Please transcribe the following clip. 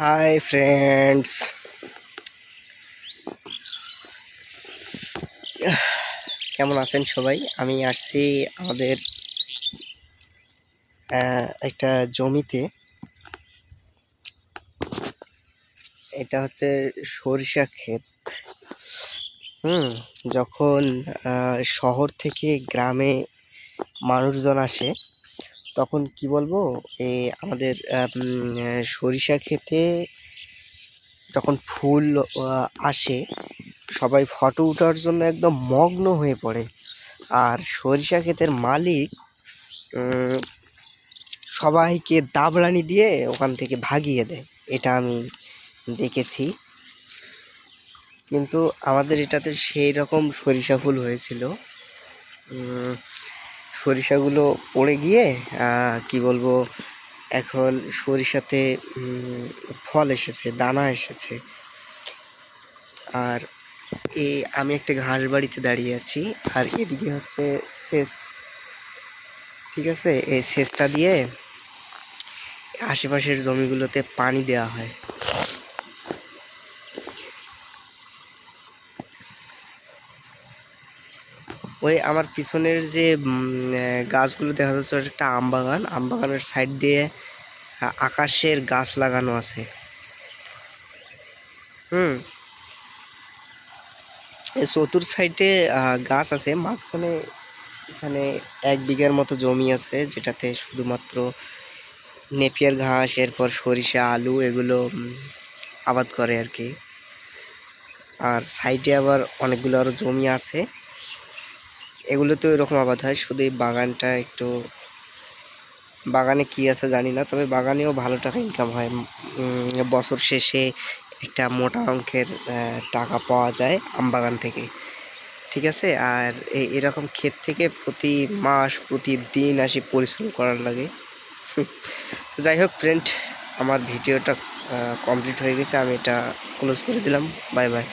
Hi friends, কেমন আছেন সবাই? আমি আসছি আমাদের একটা জমিতে। এটা হচ্ছে সরিষা ক্ষেত। যখন শহর থেকে গ্রামে মানুষজন আসে তখন কি বলবো, আমাদের সরিষা ক্ষেতে যখন ফুল আসে সবাই ফটো ওঠার জন্য একদম মগ্ন হয়ে পড়ে। আর সরিষা ক্ষেতের মালিক সবাইকে দাবড়ানি দিয়ে ওখান থেকে ভাগিয়ে দেয়। এটা আমি দেখেছি। কিন্তু আমাদের এটাতে সেই রকম সরিষা ফুল হয়েছিল। সরিষাগুলো পড়ে গিয়ে কি বলবো, এখন সরিষাতে ফল এসেছে, দানা এসেছে। আর আমি একটা ঘাস বাড়িতে দাঁড়িয়ে আছি, আর এদিকে হচ্ছে সেচ। ঠিক আছে, এই সেচটা দিয়ে আশেপাশের জমিগুলোতে পানি দেওয়া হয়। ওই আমার পিছনের যে গাছগুলো দেখা যাচ্ছে ওটা একটা আমবাগান। আমবাগানের সাইড দিয়ে আকাশের গাছ লাগানো আছে। এই চতুর সাইডে গাছ আছে। মাঝখানে এখানে 1 বিঘার মতো জমি আছে, যেটাতে শুধুমাত্র নেপিয়ার ঘাস, এরপর সরিষা, আলু এগুলো আবাদ করে আর কি। আর সাইডে আবার অনেকগুলো আরও জমি আছে, এগুলোতে এরকম আবাদ হয়। শুধু এই বাগানটা একটু, বাগানে কি আছে জানি না, তবে বাগানেও ভালো টাকা ইনকাম হয়। বছর শেষে একটা মোটা অঙ্কের টাকা পাওয়া যায় আম বাগান থেকে। ঠিক আছে, আর এরকম ক্ষেত থেকে প্রতি মাস প্রতিদিন আসি পরিশ্রম করার লাগে। তো যাই হোক ফ্রেন্ড, আমার ভিডিওটা কমপ্লিট হয়ে গেছে, আমি এটা ক্লোজ করে দিলাম। Bye bye.